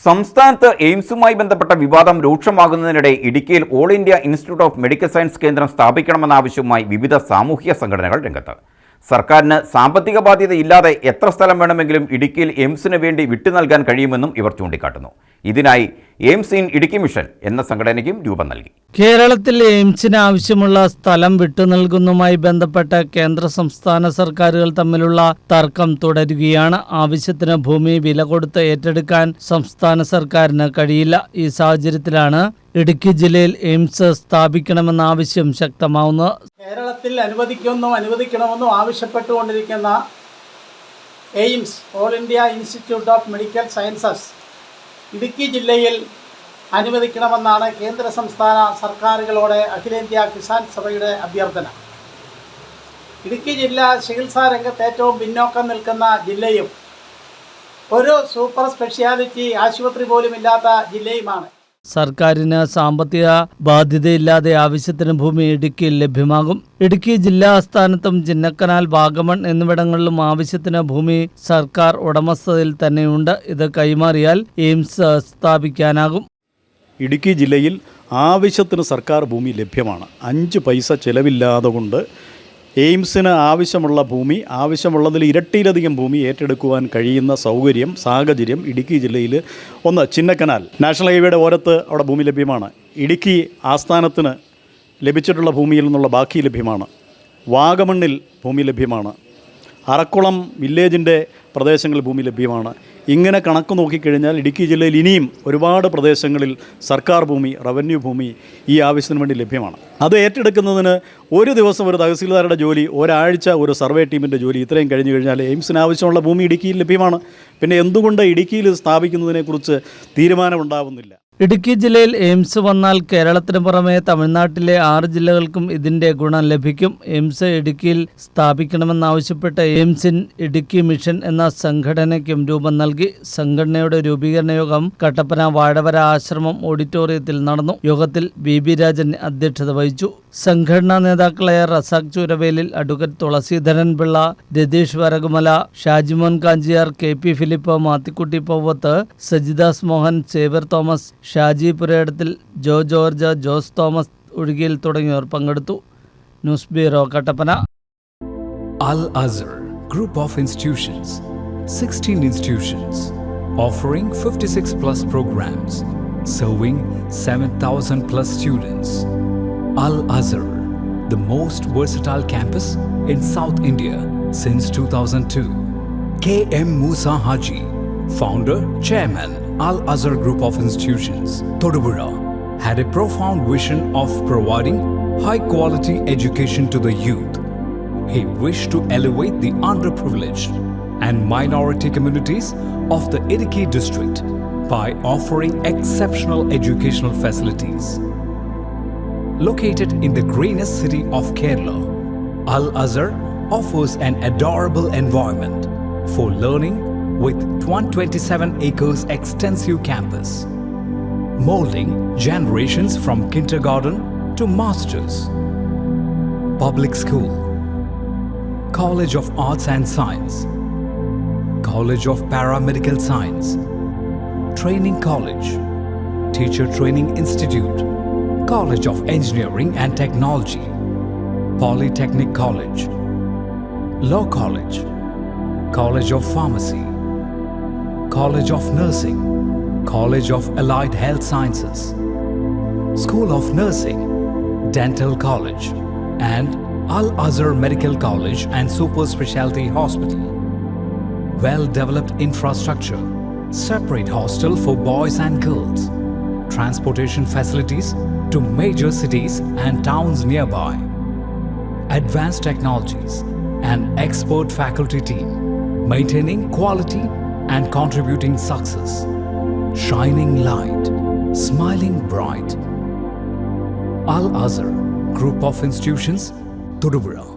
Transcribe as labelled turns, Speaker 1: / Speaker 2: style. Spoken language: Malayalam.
Speaker 1: സംസ്ഥാനത്ത് എയിംസുമായി ബന്ധപ്പെട്ട വിവാദം രൂക്ഷമാകുന്നതിനിടെ ഇടുക്കിയിൽ all India institute of medical science കേന്ദ്രം സ്ഥാപിക്കണമെന്ന ആവശ്യവുമായി വിവിധ സാമൂഹ്യ സംഘടനകൾ രംഗത്ത്. സർക്കാരിന് സാമ്പത്തിക ബാധ്യതയില്ലാതെ എത്ര സ്ഥലം വേണമെങ്കിലും ഇടുക്കിയിൽ എയിംസിന് വേണ്ടി വിട്ടു നൽകാൻ കഴിയുമെന്നും ഇവർ ചൂണ്ടിക്കാട്ടുന്നു. ഇതിനായി എയിംസ് ഇൻ ഇടുക്കി മിഷൻ എന്ന സംഘടനയ്ക്കും രൂപം നൽകി.
Speaker 2: കേരളത്തിൽ എയിംസിന് ആവശ്യമുള്ള സ്ഥലം വിട്ടുനൽകുന്നതുമായി ബന്ധപ്പെട്ട കേന്ദ്ര സംസ്ഥാന സർക്കാരുകൾ തമ്മിലുള്ള തർക്കം തുടരുകയാണ്. ആവശ്യത്തിന് ഭൂമി വില കൊടുത്ത് ഏറ്റെടുക്കാൻ സംസ്ഥാന സർക്കാരിന് കഴിയില്ല. ഈ സാഹചര്യത്തിലാണ് ഇടുക്കി ജില്ലയിൽ എയിംസ് സ്ഥാപിക്കണമെന്ന ആവശ്യം ശക്തമാവുന്നത്.
Speaker 3: കേരളത്തിൽ അനുവദിക്കണമെന്നും ആവശ്യപ്പെട്ടുകൊണ്ടിരിക്കുന്ന AIIMS all India institute of medical sciences Idukki ജില്ലയിൽ അനുവദിക്കണമെന്നാണ് കേന്ദ്ര സംസ്ഥാന സർക്കാരുകളോട് അഖിലേന്ത്യാ കിസാൻ സഭയുടെ അഭ്യർത്ഥന. ഇടുക്കി ജില്ല ചികിത്സാ രംഗത്ത് ഏറ്റവും പിന്നോക്കം നിൽക്കുന്ന ജില്ലയും ഒരു സൂപ്പർ സ്പെഷ്യാലിറ്റി ആശുപത്രി പോലും ഇല്ലാത്ത ജില്ലയുമാണ്.
Speaker 2: സർക്കാരിന് സാമ്പത്തിക ബാധ്യതയില്ലാതെ ആവശ്യത്തിന് ഭൂമി ഇടുക്കിയിൽ ലഭ്യമാകും. ഇടുക്കി ജില്ലാ ആസ്ഥാനത്തും ചിന്നക്കനാൽ, വാഗമൺ എന്നിവിടങ്ങളിലും ആവശ്യത്തിന് ഭൂമി സർക്കാർ ഉടമസ്ഥതയിൽ തന്നെയുണ്ട്. ഇത് കൈമാറിയാൽ എയിംസ് സ്ഥാപിക്കാനാകും.
Speaker 4: ഇടുക്കി ജില്ലയിൽ ആവശ്യത്തിന് സർക്കാർ ഭൂമി ലഭ്യമാണ്. 5 പൈസ ചിലവില്ലാതെ കൊണ്ട് എയിംസിന് ആവശ്യമുള്ള ഭൂമി, ആവശ്യമുള്ളതിൽ ഇരട്ടിയിലധികം ഭൂമി ഏറ്റെടുക്കുവാൻ കഴിയുന്ന സാഹചര്യം ഇടുക്കി ജില്ലയിൽ ഒന്ന് ചിന്നക്കനാൽ നാഷണൽ ഹൈവേയുടെ ഓരത്ത് അവിടെ ഭൂമി ലഭ്യമാണ്. ഇടുക്കി ആസ്ഥാനത്തിന് ലഭിച്ചിട്ടുള്ള ഭൂമിയിൽ നിന്നുള്ള ബാക്കി ലഭ്യമാണ്. വാഗമണ്ണിൽ ഭൂമി ലഭ്യമാണ്. അറക്കുളം വില്ലേജിൻ്റെ പ്രദേശങ്ങളിൽ ഭൂമി ലഭ്യമാണ്. ഇങ്ങനെ കണക്ക് നോക്കിക്കഴിഞ്ഞാൽ ഇടുക്കി ജില്ലയിൽ ഇനിയും ഒരുപാട് പ്രദേശങ്ങളിൽ സർക്കാർ ഭൂമി, റവന്യൂ ഭൂമി ഈ ആവശ്യത്തിന് വേണ്ടി ലഭ്യമാണ്. അത് ഏറ്റെടുക്കുന്നതിന് ഒരു ദിവസം ഒരു തഹസീൽദാരുടെ ജോലി, ഒരാഴ്ച ഒരു സർവേ ടീമിൻ്റെ ജോലി, ഇത്രയും കഴിഞ്ഞു കഴിഞ്ഞാൽ എയിംസിന് ആവശ്യമുള്ള ഭൂമി ഇടുക്കിയിൽ ലഭ്യമാണ്. പിന്നെ എന്തുകൊണ്ട് ഇടുക്കിയിൽ സ്ഥാപിക്കുന്നതിനെക്കുറിച്ച് തീരുമാനമുണ്ടാവുന്നില്ല?
Speaker 2: ഇടുക്കി ജില്ലയിൽ എയിംസ് വന്നാൽ കേരളത്തിന് പുറമെ തമിഴ്നാട്ടിലെ 6 ജില്ലകൾക്കും ഇതിന്റെ ഗുണം ലഭിക്കും. എയിംസ് ഇടുക്കിയിൽ സ്ഥാപിക്കണമെന്നാവശ്യപ്പെട്ട് എയിംസ് ഇൻ ഇടുക്കി മിഷൻ എന്ന സംഘടനയ്ക്കും രൂപം നൽകി. സംഘടനയുടെ രൂപീകരണ യോഗം കട്ടപ്പന വാഴവര ആശ്രമം ഓഡിറ്റോറിയത്തിൽ നടന്നു. യോഗത്തിൽ BB രാജൻ അധ്യക്ഷത വഹിച്ചു. സംഘടനാ നേതാക്കളായ Razak Chooravelil, advocate Thulaseedharan Pillai, Ratheesh Varakumala, Shajimon Kanchiyar, KP Philip, Mathikutty Pauvath, Sajidas Mohan, Xavier Thomas, Shaji Purayidathil, Joe George, Jose Thomas Ozhukiyil തുടങ്ങിയവർ പങ്കെടുത്തു. News bureau, Kattappana.
Speaker 5: Al Azhar Group of Institutions, 16 institutions offering 56 plus programs, serving 7,000 plus students. Al Azhar, the most versatile campus in South India since 2002. KM Musa Haji, founder, chairman, Al Azhar Group of Institutions, Thodupuzha, had a profound vision of providing high-quality education to the youth. He wished to elevate the underprivileged and minority communities of the Idukki district by offering exceptional educational facilities. Located in the greenest city of Kerala, Al Azhar offers an adorable environment for learning with 127 acres extensive campus, molding generations from kindergarten to masters. Public school, College of Arts and Science, College of Paramedical Science, Training College, Teacher Training Institute, College of Engineering and Technology, Polytechnic College, Law College, College of Pharmacy, College of Nursing, College of Allied Health Sciences, School of Nursing, Dental College, and Al Azhar Medical College and Super Specialty Hospital. Well-developed infrastructure, separate hostel for boys and girls, transportation facilities to major cities and towns nearby, advanced technologies, and expert faculty team, maintaining quality and contributing success, shining light, smiling bright. Al Azhar Group of Institutions, Thodupuzha.